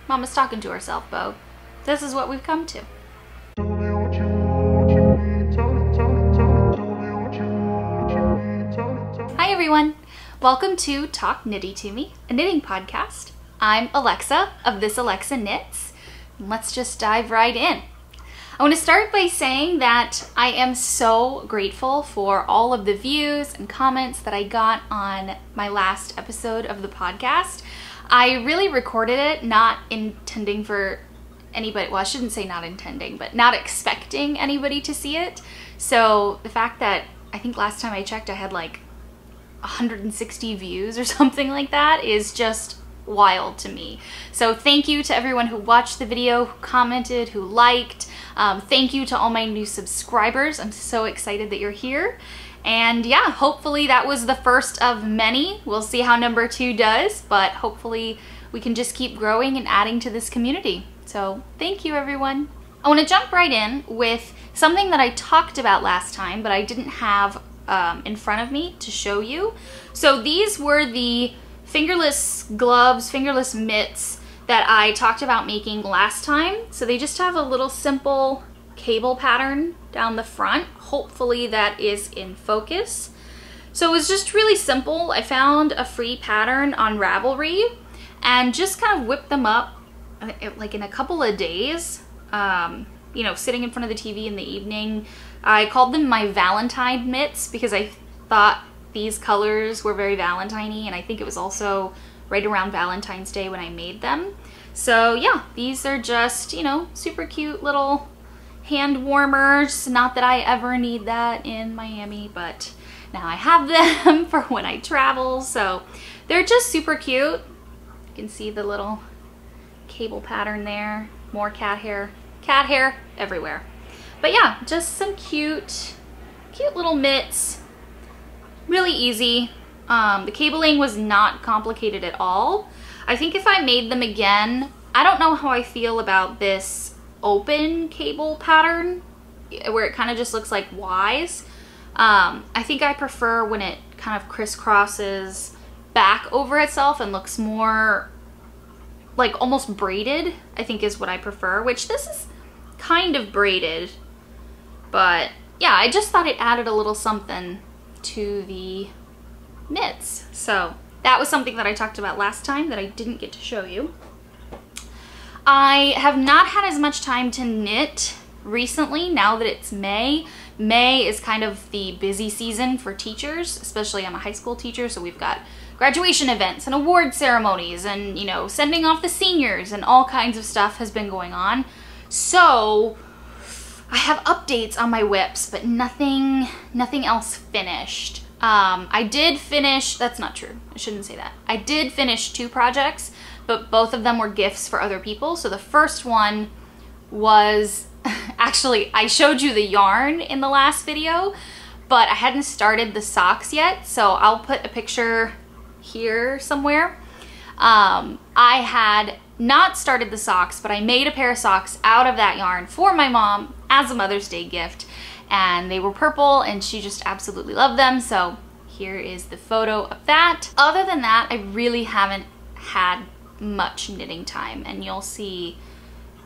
Mama's talking to herself, Bo. This is what we've come to. Hi everyone! Welcome to Talk Knitty To Me, a knitting podcast. I'm Alexa of thisAlexaknits. Let's just dive right in. I want to start by saying that I am so grateful for all of the views and comments that I got on my last episode of the podcast. I really recorded it not intending for anybody, well I shouldn't say not intending, but not expecting anybody to see it. So the fact that I think last time I checked I had like 160 views or something like that is just wild to me. So thank you to everyone who watched the video, who commented, who liked. Thank you to all my new subscribers. I'm so excited that you're here. And yeah, hopefully that was the first of many. We'll see how number 2 does, but hopefully we can just keep growing and adding to this community. So thank you everyone. I want to jump right in with something that I talked about last time, but I didn't have in front of me to show you. So these were the fingerless gloves, fingerless mitts that I talked about making last time. So they just have a little simple cable pattern down the front. Hopefully that is in focus. So it was just really simple. I found a free pattern on Ravelry and just kind of whipped them up like in a couple of days. You know, sitting in front of the TV in the evening. I called them my Valentine mitts because I thought these colors were very Valentine-y, and I think it was also right around Valentine's Day when I made them. So yeah, these are just, you know, super cute little hand warmers. Not that I ever need that in Miami, but now I have them for when I travel. So they're just super cute. You can see the little cable pattern there. More cat hair everywhere. But yeah, just some cute little mitts. Really easy. The cabling was not complicated at all. I think if I made them again, I don't know how I feel about this open cable pattern where it kind of just looks like Ys. I think I prefer when it kind of crisscrosses back over itself and looks more like almost braided, I think is what I prefer, which this is kind of braided. But yeah, I just thought it added a little something to the mitts. So that was something that I talked about last time that I didn't get to show you. I have not had as much time to knit recently now that it's May. May is kind of the busy season for teachers, especially I'm a high school teacher, so we've got graduation events and award ceremonies and, you know, sending off the seniors and all kinds of stuff has been going on. So I have updates on my whips, but nothing else finished. I did finish, that's not true, I shouldn't say that. I did finish 2 projects, but both of them were gifts for other people. So the first one was, actually I showed you the yarn in the last video, but I hadn't started the socks yet, so I'll put a picture here somewhere. I had not started the socks, but I made a pair of socks out of that yarn for my mom as a Mother's Day gift, and they were purple and she just absolutely loved them. So here is the photo of that. Other than that, I really haven't had much knitting time, and you'll see.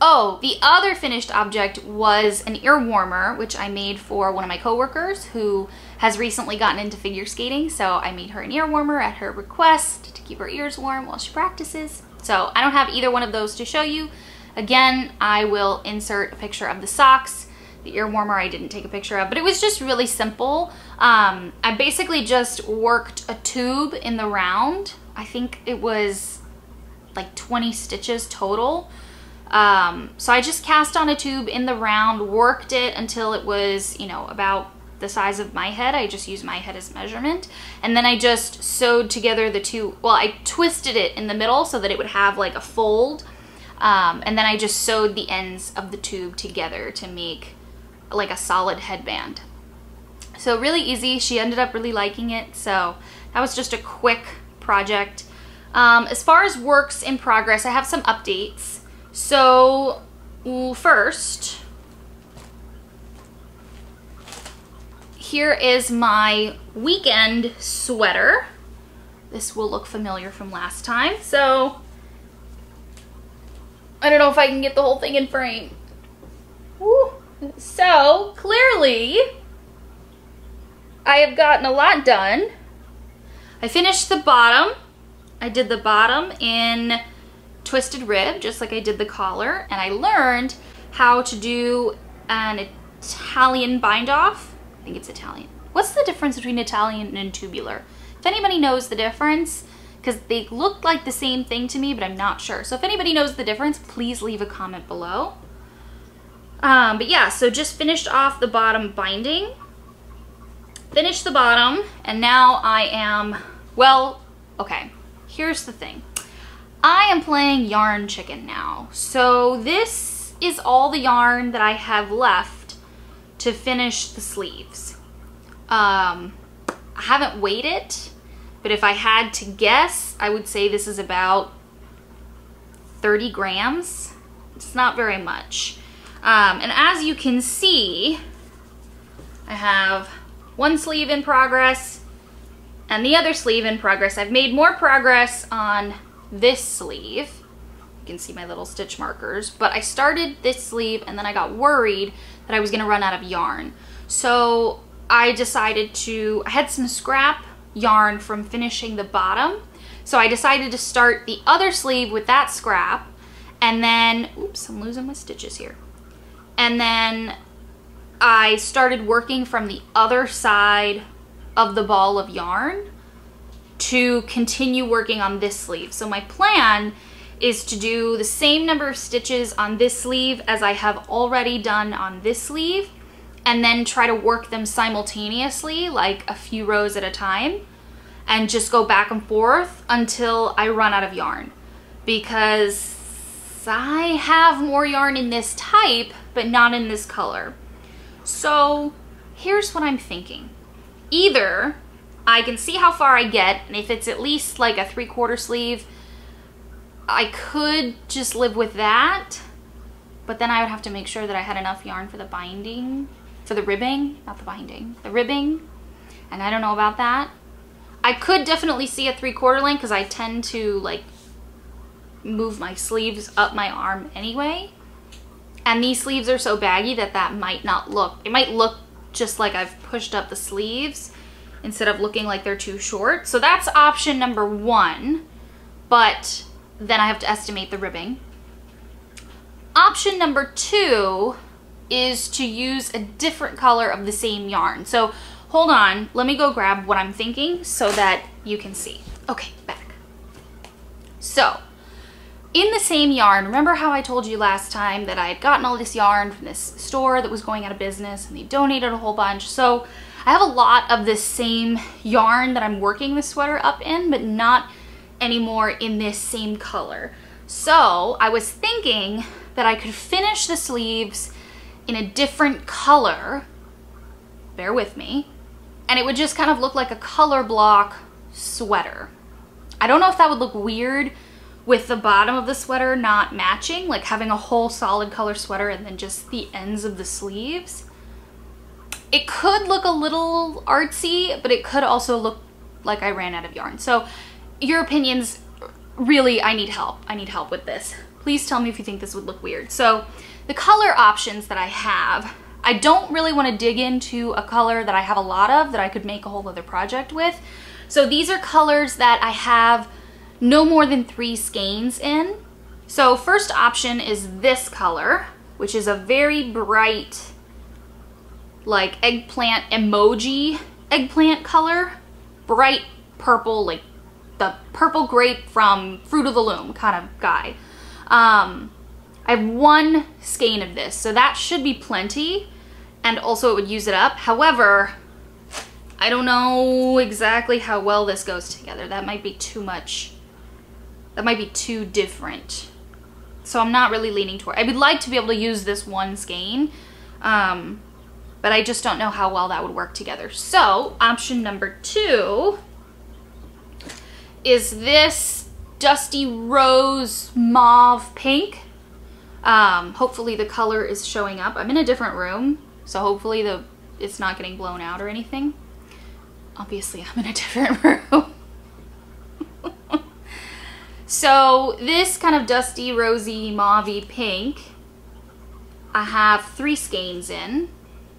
Oh, the other finished object was an ear warmer, which I made for one of my coworkers who has recently gotten into figure skating. So I made her an ear warmer at her request to keep her ears warm while she practices. So I don't have either one of those to show you. Again, I will insert a picture of the socks. The ear warmer I didn't take a picture of, but it was just really simple. I basically just worked a tube in the round. I think it was like 20 stitches total. So I just cast on a tube in the round, worked it until it was, you know, about the size of my head. I just used my head as measurement. And then I just sewed together the two, well, I twisted it in the middle so that it would have like a fold. And then I just sewed the ends of the tube together to make like a solid headband. So really easy. She ended up really liking it. So that was just a quick project. As far as works in progress, I have some updates. So first, here is my weekend sweater. This will look familiar from last time. So I don't know if I can get the whole thing in frame. Woo. So, clearly, I have gotten a lot done. I finished the bottom. I did the bottom in twisted rib, just like I did the collar, and I learned how to do an Italian bind off. I think it's Italian. What's the difference between Italian and tubular? If anybody knows the difference, because they look like the same thing to me, but I'm not sure. So if anybody knows the difference, please leave a comment below. But yeah, so just finished off the bottom binding. Finished the bottom, and now I am, well, okay, here's the thing. I am playing yarn chicken now. So this is all the yarn that I have left to finish the sleeves. I haven't weighed it, but if I had to guess, I would say this is about 30 grams. It's not very much. And as you can see, I have one sleeve in progress and the other sleeve in progress. I've made more progress on this sleeve. You can see my little stitch markers, but I started this sleeve and then I got worried that I was gonna run out of yarn. So I decided to, I had some scrap yarn from finishing the bottom. So I decided to start the other sleeve with that scrap, and then, oops, I'm losing my stitches here. And then I started working from the other side of the ball of yarn to continue working on this sleeve. So my plan is to do the same number of stitches on this sleeve as I have already done on this sleeve, and then try to work them simultaneously, like a few rows at a time, and just go back and forth until I run out of yarn, because I have more yarn in this type, but not in this color. So here's what I'm thinking. Either I can see how far I get, and if it's at least like a 3/4 sleeve, I could just live with that, but then I would have to make sure that I had enough yarn for the binding, for the ribbing, not the binding, the ribbing, and I don't know about that. I could definitely see a 3/4 length because I tend to like move my sleeves up my arm anyway, and these sleeves are so baggy that that might not look, it might look just like I've pushed up the sleeves instead of looking like they're too short. So that's option number one, but then I have to estimate the ribbing. Option number two is to use a different color of the same yarn. So hold on, let me go grab what I'm thinking so that you can see. Okay, back. So in the same yarn, remember how I told you last time that I had gotten all this yarn from this store that was going out of business and they donated a whole bunch. So I have a lot of this same yarn that I'm working the sweater up in, but not anymore in this same color. So I was thinking that I could finish the sleeves in a different color, bear with me, and it would just kind of look like a color block sweater. I don't know if that would look weird with the bottom of the sweater not matching, like having a whole solid color sweater and then just the ends of the sleeves. It could look a little artsy, but it could also look like I ran out of yarn. So your opinions, really, I need help. I need help with this. Please tell me if you think this would look weird. So the color options that I have, I don't really want to dig into a color that I have a lot of that I could make a whole other project with. So these are colors that I have no more than 3 skeins in. So first option is this color, which is a very bright, like eggplant emoji eggplant color, bright purple, like the purple grape from Fruit of the Loom kind of guy. I have 1 skein of this, so that should be plenty, and also it would use it up. However, I don't know exactly how well this goes together. That might be too much. That might be too different. So I'm not really leaning toward, I would like to be able to use this 1 skein, but I just don't know how well that would work together. So option number 2 is this dusty rose mauve pink. Hopefully the color is showing up. I'm in a different room, so hopefully it's not getting blown out or anything. Obviously I'm in a different room. So this kind of dusty, rosy, mauvey pink, I have 3 skeins in.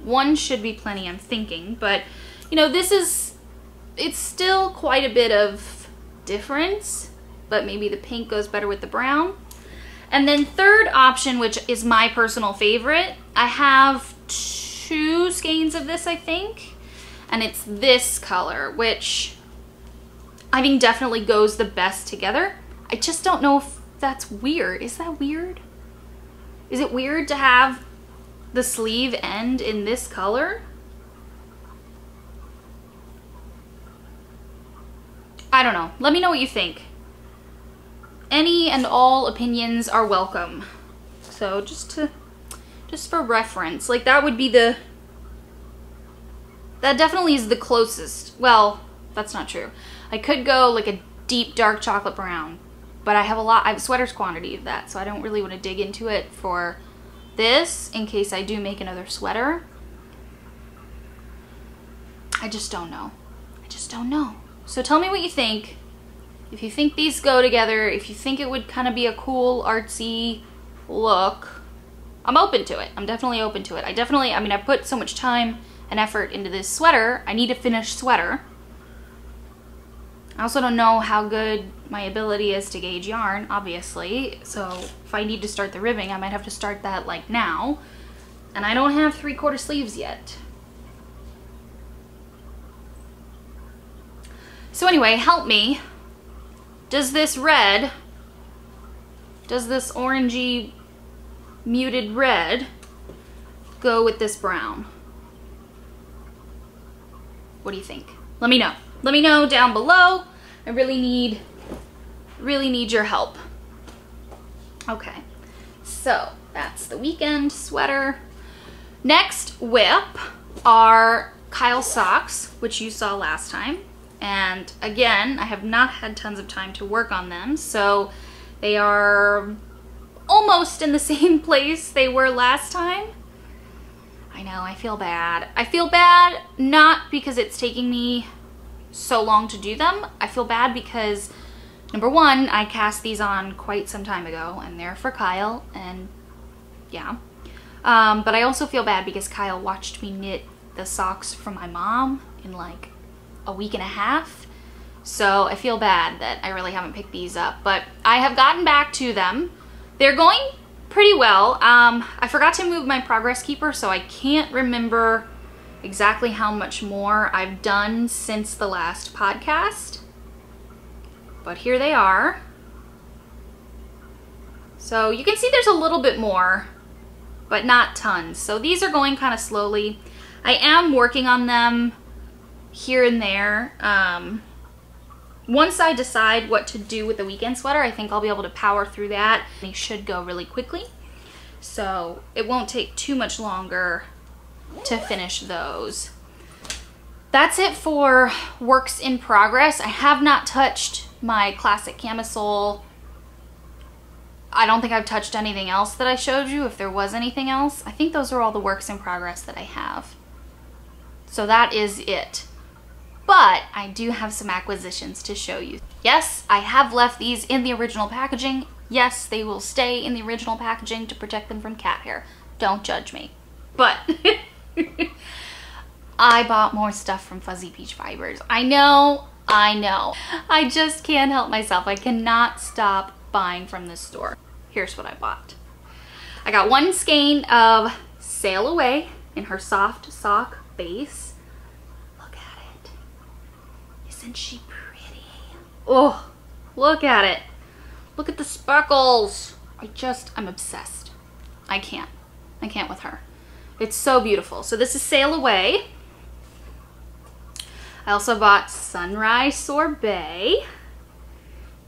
1 should be plenty, I'm thinking, but you know, it's still quite a bit of difference, but maybe the pink goes better with the brown. And then third option, which is my personal favorite, I have 2 skeins of this, I think, and it's this color, which I think definitely goes the best together. I just don't know if that's weird. Is that weird? Is it weird to have the sleeve end in this color? I don't know. Let me know what you think. Any and all opinions are welcome. So just for reference, like that would be that definitely is the closest. Well, that's not true. I could go like a deep dark chocolate brown, but I have sweaters quantity of that, so I don't really want to dig into it for this in case I do make another sweater. I just don't know. I just don't know. So tell me what you think. If you think these go together, if you think it would kind of be a cool artsy look, I'm open to it. I'm definitely open to it. I mean, I put so much time and effort into this sweater. I need a finished sweater. I also don't know how good my ability is to gauge yarn, obviously. So if I need to start the ribbing, I might have to start that like now. And I don't have 3/4 sleeves yet. So anyway, help me. Does this orangey muted red go with this brown? What do you think? Let me know. Let me know down below. I really need your help. Okay, so that's the weekend sweater. Next whip are Kyle socks, which you saw last time. And again, I have not had tons of time to work on them, so they are almost in the same place they were last time. I know, I feel bad. I feel bad not because it's taking me so long to do them. I feel bad because, number one, I cast these on quite some time ago, and they're for Kyle, and yeah. But I also feel bad because Kyle watched me knit the socks for my mom in like a week and a half. So I feel bad that I really haven't picked these up, but I have gotten back to them. They're going pretty well. I forgot to move my progress keeper, so I can't remember exactly how much more I've done since the last podcast, but here they are. So you can see there's a little bit more, but not tons. So these are going kind of slowly. I am working on them here and there. Once I decide what to do with the weekend sweater, I think I'll be able to power through that. They should go really quickly, so it won't take too much longer to finish those. That's it for works in progress. I have not touched my classic camisole. I don't think I've touched anything else that I showed you, if there was anything else. I think those are all the works in progress that I have. So that is it. But I do have some acquisitions to show you. Yes, I have left these in the original packaging. Yes, they will stay in the original packaging to protect them from cat hair. Don't judge me. But I bought more stuff from Fuzzy Peach Fibers. I know. I just can't help myself. I cannot stop buying from this store. Here's what I bought. I got 1 skein of Sail Away in her soft sock base. Isn't she pretty? Oh, look at it. Look at the speckles. I'm obsessed. I can't with her. It's so beautiful. So this is Sail Away. I also bought Sunrise Sorbet.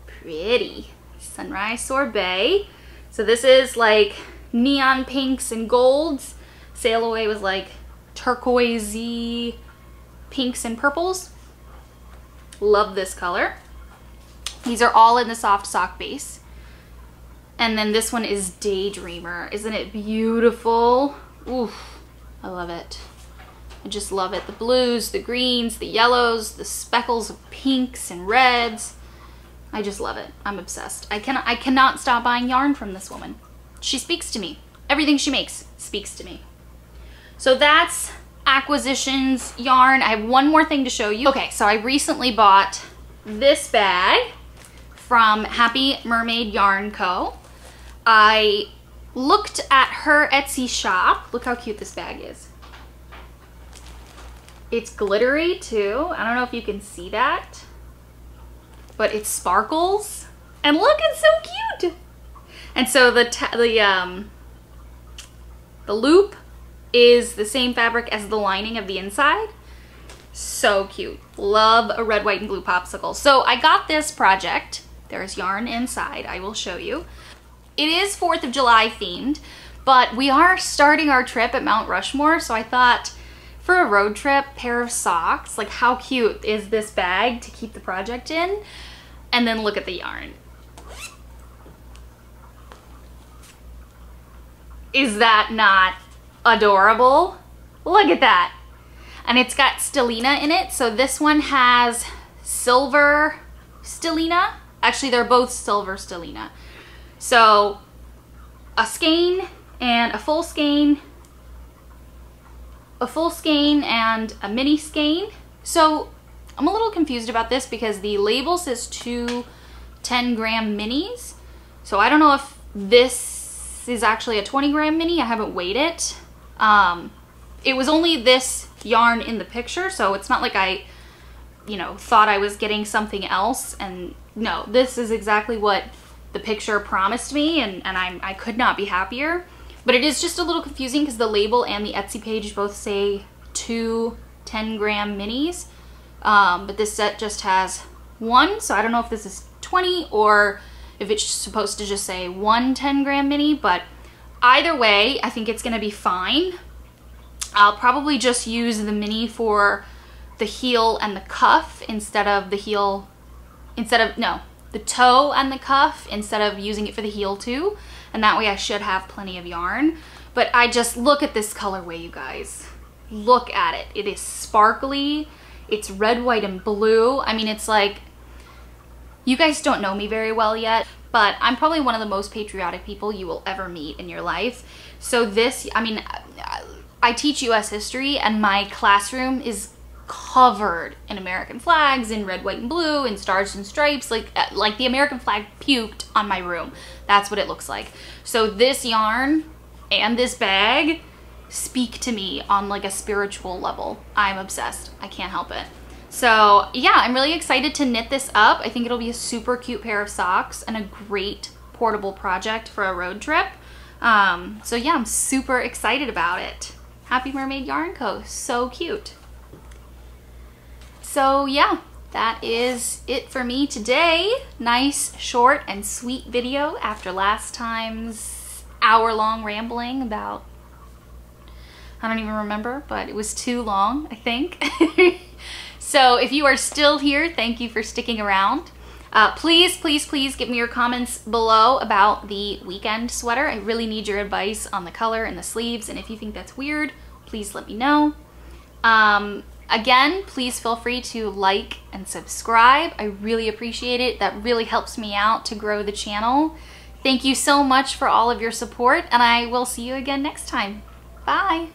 Pretty. Sunrise Sorbet. So this is like neon pinks and golds. Sail Away was like turquoisey pinks and purples. Love this color. These are all in the soft sock base. And then this one is Daydreamer. Isn't it beautiful? Oof, I love it. I just love it. The blues, the greens, the yellows, the speckles of pinks and reds. I just love it. I'm obsessed. I cannot stop buying yarn from this woman. She speaks to me. Everything she makes speaks to me. So that's acquisitions yarn. I have one more thing to show you. Okay, so I recently bought this bag from Happy Mermaid Yarn Co. I looked at her Etsy shop. Look how cute this bag is. It's glittery too. I don't know if you can see that, but it sparkles. And look, it's so cute. And so the loop is the same fabric as the lining of the inside. So cute. Love a red, white, and blue popsicle. So I got this project. There's yarn inside. I will show you. It is 4th of July themed, but we are starting our trip at Mount Rushmore, so I thought for a road trip, pair of socks, like how cute is this bag to keep the project in? And then look at the yarn. Is that not adorable? Look at that. And it's got stellina in it. So this one has silver stellina. Actually, they're both silver stellina. So a skein and a full skein, and a mini skein. So I'm a little confused about this because the label says 2 10-gram minis. So I don't know if this is actually a 20-gram mini. I haven't weighed it. It was only this yarn in the picture, so it's not like I, you know, thought I was getting something else. And no, this is exactly what the picture promised me, and I could not be happier. But it is just a little confusing because the label and the Etsy page both say 2 10-gram minis, but this set just has 1, so I don't know if this is 20 or if it's supposed to just say 1 10-gram mini, but either way, I think it's gonna be fine. I'll probably just use the mini for the heel and the cuff instead of the toe and the cuff instead of using it for the heel too. And that way I should have plenty of yarn. But I just look at this colorway, you guys. Look at it. It is sparkly. It's red, white, and blue. I mean, it's like, you guys don't know me very well yet, but I'm probably one of the most patriotic people you will ever meet in your life. So this, I mean, I teach US history and my classroom is covered in American flags in red, white, and blue and stars and stripes, like the American flag puked on my room. That's what it looks like. So this yarn and this bag speak to me on like a spiritual level. I'm obsessed. I can't help it. So yeah, I'm really excited to knit this up. I think it'll be a super cute pair of socks and a great portable project for a road trip. So yeah, I'm super excited about it. Happy Mermaid Yarn Co. So cute. So yeah, that is it for me today. Nice, short, and sweet video after last time's hour-long rambling about, I don't even remember, but it was too long, I think. So if you are still here, thank you for sticking around. Please, please, please give me your comments below about the weekend sweater. I really need your advice on the color and the sleeves, and if you think that's weird, please let me know. Again, please feel free to like and subscribe. I really appreciate it. That really helps me out to grow the channel. Thank you so much for all of your support, and I will see you again next time. Bye.